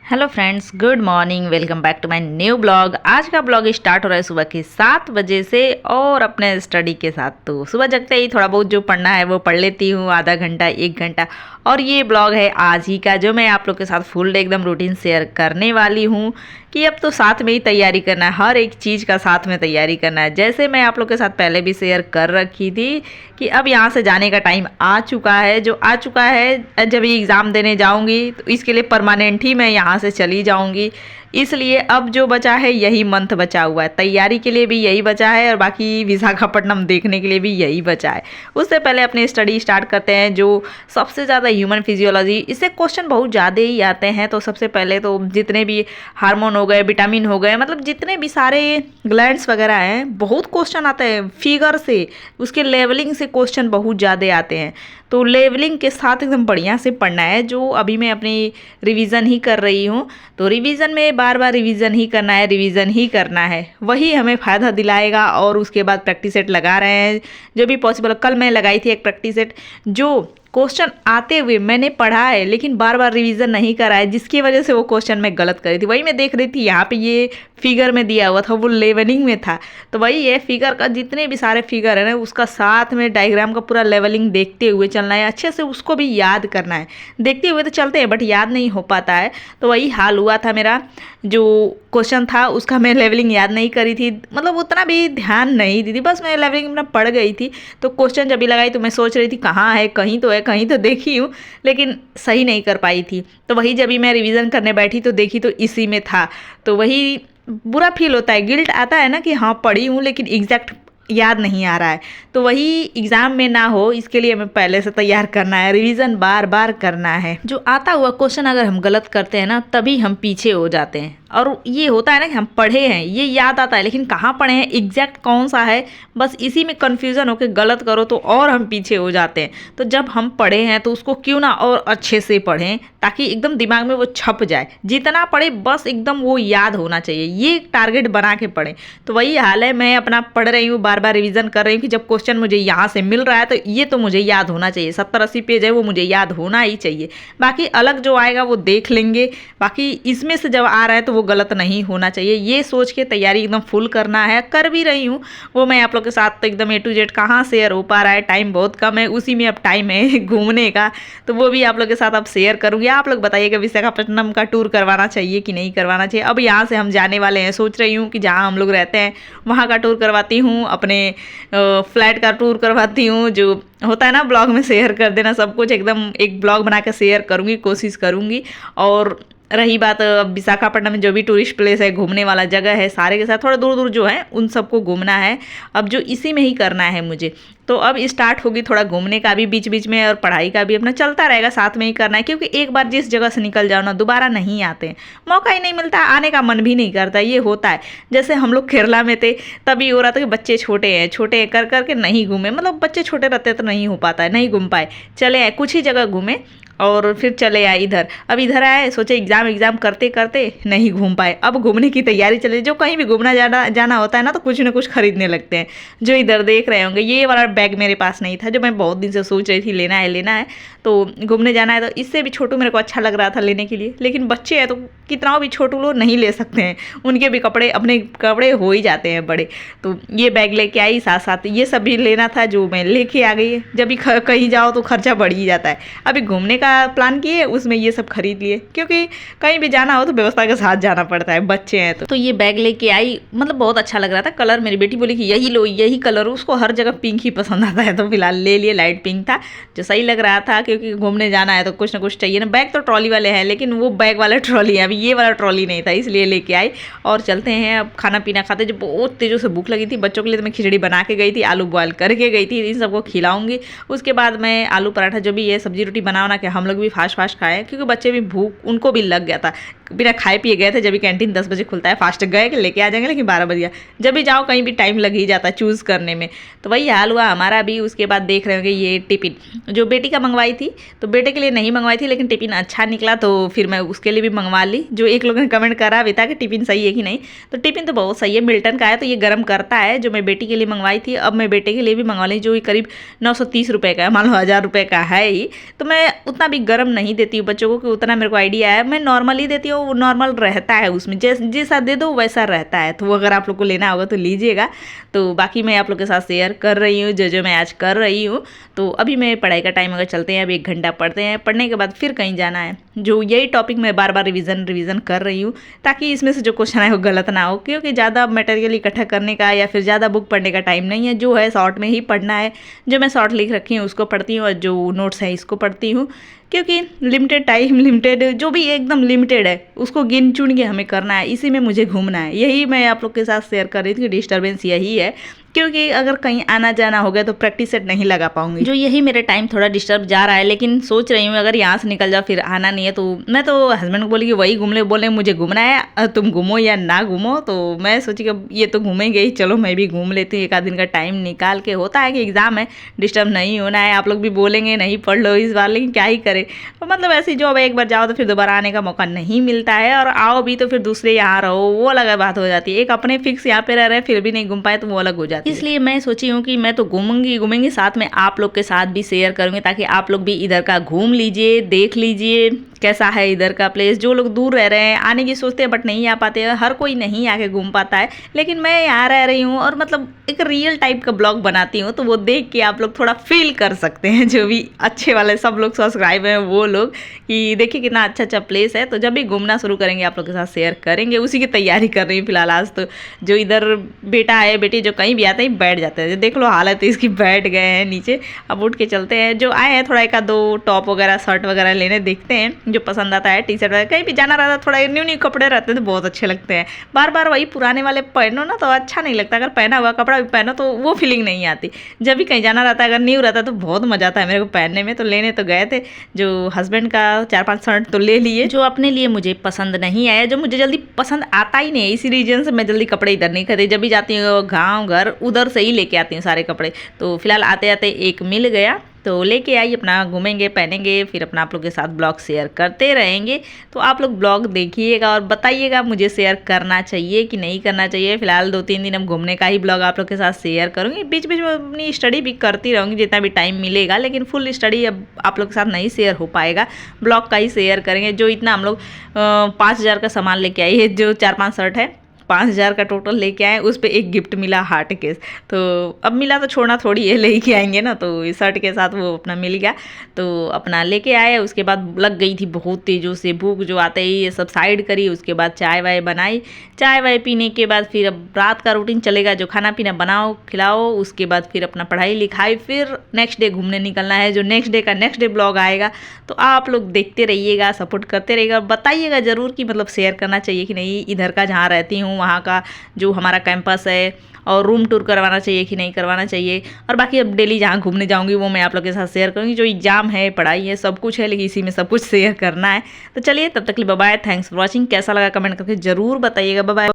Hello friends, good morning. Welcome back to my new blog. आज का blog start हो रहा है सुबह के 7 बजे से और अपने स्टडी के साथ। तो सुबह जगते ही थोड़ा बहुत जो पढ़ना है वो पढ़ लेती हूँ, आधा घंटा 1 घंटा। और ये ब्लॉग है आज ही का, जो मैं आप लोग के साथ फुल डे एकदम रूटीन शेयर करने वाली हूँ कि अब तो साथ में ही तैयारी करना है, हर एक चीज़ का साथ में तैयारी करना है। जैसे मैं आप लोग के साथ पहले भी शेयर कर रखी थी कि अब यहाँ से जाने का टाइम आ चुका है, जो आ चुका है। जब ये एग्ज़ाम देने जाऊँगी तो इसके लिए परमानेंट ही मैं यहाँ से चली जाऊँगी। इसलिए अब जो बचा है यही मंथ बचा हुआ है, तैयारी के लिए भी यही बचा है और बाकी विशाखापट्टनम देखने के लिए भी यही बचा है। उससे पहले अपनी स्टडी स्टार्ट करते हैं। जो सबसे ज़्यादा ह्यूमन फिजियोलॉजी, इससे क्वेश्चन बहुत ज़्यादा ही आते हैं। तो सबसे पहले तो जितने भी हार्मोन हो गए, विटामिन हो गए, मतलब जितने भी सारे ग्लैंड्स वगैरह हैं, बहुत क्वेश्चन आते हैं फिगर से, उसके लेवलिंग से क्वेश्चन बहुत ज़्यादा आते हैं। तो लेवलिंग के साथ एकदम बढ़िया से पढ़ना है। जो अभी मैं अपनी रिवीजन ही कर रही हूँ, तो रिवीजन में बार बार रिवीजन ही करना है, रिवीजन ही करना है, वही हमें फ़ायदा दिलाएगा। और उसके बाद प्रैक्टिस सेट लगा रहे हैं जो भी पॉसिबल। कल मैं लगाई थी एक प्रैक्टिस सेट, जो क्वेश्चन आते हुए मैंने पढ़ा है लेकिन बार बार रिवीजन नहीं करा है, जिसकी वजह से वो क्वेश्चन मैं गलत करी थी। वही मैं देख रही थी, यहाँ पे ये फिगर में दिया हुआ था, वो लेवलिंग में था। तो वही है, फिगर का जितने भी सारे फिगर है ना, उसका साथ में डायग्राम का पूरा लेवलिंग देखते हुए चलना है, अच्छे से उसको भी याद करना है। देखते हुए तो चलते हैं बट याद नहीं हो पाता है। तो वही हाल हुआ था मेरा। जो क्वेश्चन था उसका मैं लेवलिंग याद नहीं करी थी, मतलब उतना भी ध्यान नहीं दी थी, बस मैं लेवलिंग में पढ़ गई थी। तो क्वेश्चन जब भी लगाई तो मैं सोच रही थी कहाँ है, कहीं तो है, कहीं तो देखी हूँ, लेकिन सही नहीं कर पाई थी। तो वही जब भी मैं रिवीजन करने बैठी तो देखी तो इसी में था। तो वही बुरा फील होता है, गिल्ट आता है ना कि हाँ पढ़ी हूँ लेकिन एग्जैक्ट याद नहीं आ रहा है। तो वही एग्ज़ाम में ना हो, इसके लिए हमें पहले से तैयार करना है, रिवीजन बार बार करना है। जो आता हुआ क्वेश्चन अगर हम गलत करते हैं ना, तभी हम पीछे हो जाते हैं। और ये होता है ना कि हम पढ़े हैं, ये याद आता है, लेकिन कहाँ पढ़े हैं, एग्जैक्ट कौन सा है, बस इसी में कन्फ्यूज़न होकर गलत करो तो और हम पीछे हो जाते हैं। तो जब हम पढ़े हैं तो उसको क्यों ना और अच्छे से पढ़ें, ताकि एकदम दिमाग में वो छप जाए। जितना पढ़े बस एकदम वो याद होना चाहिए, ये टारगेट बना के पढ़ें। तो वही हाल है, मैं अपना पढ़ रही हूँ, बार बार रिवीजन कर रही हूँ कि जब क्वेश्चन मुझे यहाँ से मिल रहा है तो ये तो मुझे याद होना चाहिए। 70-80 पेज है, वो मुझे याद होना ही चाहिए। बाकी अलग जो आएगा वो देख लेंगे, बाकी इसमें से जब आ रहा है तो वो गलत नहीं होना चाहिए। ये सोच के तैयारी एकदम फुल करना है। कर भी रही हूँ, वो मैं आप लोग के साथ तो एकदम A to Z कहाँ शेयर हो पा रहा है, टाइम बहुत कम है, उसी में अब टाइम है घूमने का, तो वो भी आप लोग के साथ अब शेयर करूँगी। आप लोग बताइएगा विशाखापट्टनम का टूर करवाना चाहिए कि नहीं करवाना चाहिए। अब यहाँ से हम जाने वाले हैं, सोच रही हूँ कि जहाँ हम लोग रहते हैं वहाँ का टूर करवाती हूँ, अपने फ्लैट का टूर करवाती हूँ। जो होता है ना ब्लॉग में शेयर कर देना सब कुछ, एकदम एक ब्लॉग बना के शेयर करूँगी, कोशिश करूँगी। और रही बात विशाखापट्टनम में जो भी टूरिस्ट प्लेस है, घूमने वाला जगह है, सारे के साथ थोड़ा दूर दूर जो है उन सबको घूमना है। अब जो इसी में ही करना है मुझे, तो अब स्टार्ट होगी थोड़ा घूमने का भी बीच बीच में, और पढ़ाई का भी अपना चलता रहेगा, साथ में ही करना है। क्योंकि एक बार जिस जगह से निकल जाओ ना, दोबारा नहीं आते हैं, मौका ही नहीं मिलता, आने का मन भी नहीं करता। ये होता है। जैसे हम लोग केरला में थे तभी हो रहा था कि बच्चे छोटे हैं, छोटे कर करके नहीं घूमे, मतलब बच्चे छोटे रहते तो नहीं हो पाता है, नहीं घूम पाए, चले आए कुछ ही जगह घूमे और फिर चले आए इधर। अब इधर आए, सोचे एग्ज़ाम करते करते नहीं घूम पाए, अब घूमने की तैयारी चले। जो कहीं भी घूमना जाना होता है ना, तो कुछ ना कुछ खरीदने लगते हैं। जो इधर देख रहे होंगे, ये वाला बैग मेरे पास नहीं था, जो मैं बहुत दिन से सोच रही थी लेना है, तो घूमने जाना है। तो इससे भी छोटू मेरे को अच्छा लग रहा था लेने के लिए, लेकिन बच्चे हैं तो कितना भी छोटू लोग नहीं ले सकते हैं, उनके भी कपड़े, अपने कपड़े हो ही जाते हैं बड़े। तो ये बैग लेके आई, साथ साथ ये सब भी लेना था जो मैं लेके आ गई है। जब भी कहीं जाओ तो खर्चा बढ़ ही जाता है। अभी घूमने का प्लान किए, उसमें ये सब खरीद लिए, क्योंकि कहीं भी जाना हो तो व्यवस्था के साथ जाना पड़ता है, बच्चे हैं तो ये बैग लेके आई, मतलब बहुत अच्छा लग रहा था। कलर मेरी बेटी बोली कि यही लो, यही कलर, उसको हर जगह पिंक ही पसंद आता है, तो फिलहाल ले लिए। लाइट पिंक था जो सही लग रहा था, क्योंकि घूमने जाना है तो कुछ ना कुछ चाहिए ना। बैग तो ट्रॉली वाले हैं, लेकिन वो बैग वाला ट्रॉली है, अभी ये वाला ट्रॉली नहीं था, इसलिए लेके आई। और चलते हैं अब खाना पीना खाते। जो बहुत तेज़ों से भूख लगी थी बच्चों के लिए, तो मैं खिचड़ी बना के गई थी, आलू बॉयल करके गई थी, इन सबको खिलाऊंगी। उसके बाद मैं आलू पराठा, जो भी है सब्जी रोटी बना के हम लोग भी फास्ट खाए, क्योंकि बच्चे भी भूख उनको भी लग गया था। बिना खाए पिए गए थे, जब भी कैंटीन 10 बजे खुलता है, फास्ट गए कि लेके आ जाएंगे, लेकिन 12 बज गया। जब भी जाओ कहीं भी टाइम लग ही जाता है चूज़ करने में। तो वही हाल हुआ हमारा भी। उसके बाद देख रहे होंगे ये टिफ़िन जो बेटी का मंगवाई थी, तो बेटे के लिए नहीं मंगवाई थी, लेकिन टिफ़िन अच्छा निकला तो फिर मैं उसके लिए भी मंगवा ली। जो एक लोग ने कमेंट करा भी था कि टिफ़िन सही है कि नहीं, तो टिफ़िन तो बहुत सही है, मिल्टन का है, तो ये गर्म करता है। जो मैं बेटी के लिए मंगवाई थी, अब मैं बेटे के लिए भी मंगवा ली, जो करीब 930 रुपये का है, मान लो 1000 रुपये का है ही। तो मैं उतना भी गर्म नहीं देती हूँ बच्चों को, कि उतना मेरे को आइडिया है। मैं नॉर्मली देती हूँ, वो नॉर्मल रहता है, उसमें जैसा दे दो वैसा रहता है। तो वो अगर आप लोग को लेना होगा तो लीजिएगा। तो बाकी मैं आप लोग के साथ शेयर कर रही हूँ जो मैं आज कर रही हूँ। तो अभी मैं पढ़ाई का टाइम अगर चलते हैं, अभी 1 घंटा पढ़ते हैं, पढ़ने के बाद फिर कहीं जाना है। जो यही टॉपिक मैं बार बार रिवीजन कर रही हूँ ताकि इसमें से जो क्वेश्चन है वो गलत ना हो, क्योंकि ज़्यादा मटेरियल इकट्ठा करने का या फिर ज़्यादा बुक पढ़ने का टाइम नहीं है। जो है शॉर्ट में ही पढ़ना है। जो मैं शॉर्ट लिख रखी हूँ उसको पढ़ती हूँ और जो नोट्स है इसको पढ़ती हूँ, क्योंकि लिमिटेड टाइम, लिमिटेड जो भी एकदम लिमिटेड है उसको गिन चुन के हमें करना है, इसी में मुझे घूमना है। यही मैं आप लोग के साथ शेयर कर रही थी कि डिस्टर्बेंस यही है, क्योंकि अगर कहीं आना जाना हो गया तो प्रैक्टिस सेट नहीं लगा पाऊंगी। जो यही मेरे टाइम थोड़ा डिस्टर्ब जा रहा है, लेकिन सोच रही हूँ अगर यहाँ से निकल जाओ फिर आना नहीं है तो मैं तो हस्बैंड को बोली कि वही घूम ले, बोले मुझे घूमना है, तुम घूमो या ना घूमो। तो मैं सोची कि ये तो घूमेंगे ही, चलो मैं भी घूम लेती हूँ 1 आध दिन का टाइम निकाल के। होता है कि एग्ज़ाम है, डिस्टर्ब नहीं होना है। आप लोग भी बोलेंगे नहीं पढ़ लो इस बार, लेकिन क्या ही करे। तो मतलब ऐसी जॉब है, एक बार जाओ तो फिर दोबारा आने का मौका नहीं मिलता है, और आओ भी तो फिर दूसरे यहाँ रहो, वो अलग बात हो जाती है। एक अपने फिक्स यहाँ पे रह रहे हैं फिर भी नहीं घूम पाए तो वो अलग हो जाती है। इसलिए मैं सोची हूँ कि मैं तो घूमूंगी, साथ में आप लोग के साथ भी शेयर करूँगी, ताकि आप लोग भी इधर का घूम लीजिए, देख लीजिए कैसा है इधर का प्लेस। जो लोग दूर रह रहे हैं, आने की सोचते हैं बट नहीं आ पाते हैं, हर कोई नहीं आके घूम पाता है, लेकिन मैं यहाँ रह रही हूँ और मतलब एक रियल टाइप का ब्लॉग बनाती हूँ, तो वो देख के आप लोग थोड़ा फील कर सकते हैं। जो भी अच्छे वाले सब लोग सब्सक्राइब हैं वो लोग, कि देखिए कितना अच्छा अच्छा प्लेस है। तो जब भी घूमना शुरू करेंगे आप लोग के साथ शेयर करेंगे, उसी की तैयारी कर रही हूँ फिलहाल। आज तो जो इधर बेटा है बेटी जो कहीं भी आते हैं बैठ जाते हैं, देख लो हालत इसकी, बैठ गए हैं नीचे। अब उठ के चलते हैं। जो आए हैं थोड़ा 1-2 टॉप वगैरह शर्ट वगैरह लेने, देखते हैं जो पसंद आता है। टी शर्ट वगैरह, कहीं भी जाना रहता है थोड़ा न्यू कपड़े रहते हैं तो बहुत अच्छे लगते हैं। बार बार वही पुराने वाले पहनो ना तो अच्छा नहीं लगता, अगर पहना हुआ कपड़ा भी पहनो तो वो फीलिंग नहीं आती। जब भी कहीं जाना रहता है अगर न्यू रहता है तो बहुत मजा आता है मेरे को पहनने में। तो लेने तो गए थे, जो हस्बैंड का 4-5 शर्ट तो ले लिए, जो अपने लिए मुझे पसंद नहीं आया, जो मुझे जल्दी पसंद आता ही नहीं है, इसी रीजन से मैं जल्दी कपड़े इधर नहीं खरीदी। जब भी जाती हूँ गाँव घर उधर से ही लेके आती हूँ सारे कपड़े। तो फिलहाल आते आते एक मिल गया तो लेके आई, अपना घूमेंगे पहनेंगे, फिर अपना आप लोग के साथ ब्लॉग शेयर करते रहेंगे। तो आप लोग ब्लॉग देखिएगा और बताइएगा मुझे शेयर करना चाहिए कि नहीं करना चाहिए। फिलहाल 2-3 दिन अब घूमने का ही ब्लॉग आप लोग के साथ शेयर करूँगी, बीच बीच में अपनी स्टडी भी करती रहूँगी जितना भी टाइम मिलेगा, लेकिन फुल स्टडी अब आप लोग के साथ नहीं शेयर हो पाएगा, ब्लॉग का ही शेयर करेंगे। जो इतना हम लोग 5,000 का सामान लेके आई है, जो 4-5 शर्ट है 5,000 का टोटल लेके आए, उस पे एक गिफ्ट मिला हार्ट केस। तो अब मिला तो छोड़ना थोड़ी है, लेके आएंगे ना, तो इस शर्ट के साथ वो अपना मिल गया तो अपना लेके आए। उसके बाद लग गई थी बहुत तेज़ों से भूख, जो आते ही ये सब साइड करी। उसके बाद चाय वाय बनाई, चाय वाय पीने के बाद फिर अब रात का रूटीन चलेगा, जो खाना पीना बनाओ खिलाओ। उसके बाद फिर अपना पढ़ाई लिखाई, फिर नेक्स्ट डे घूमने निकलना है। जो नेक्स्ट डे का नेक्स्ट डे ब्लॉग आएगा तो आप लोग देखते रहिएगा, सपोर्ट करते रहिएगा, बताइएगा ज़रूर कि मतलब शेयर करना चाहिए कि नहीं इधर का जहाँ रहती हूँ वहाँ का जो हमारा कैंपस है, और रूम टूर करवाना चाहिए कि नहीं करवाना चाहिए। और बाकी अब डेली जहाँ घूमने जाऊँगी वो मैं आप लोग के साथ शेयर करूँगी। जो एग्जाम है, पढ़ाई है, सब कुछ है, लेकिन इसी में सब कुछ शेयर करना है। तो चलिए तब तक के लिए bye bye, thanks for watching. कैसा लगा कमेंट करके ज़रूर बताइएगा। Bye bye.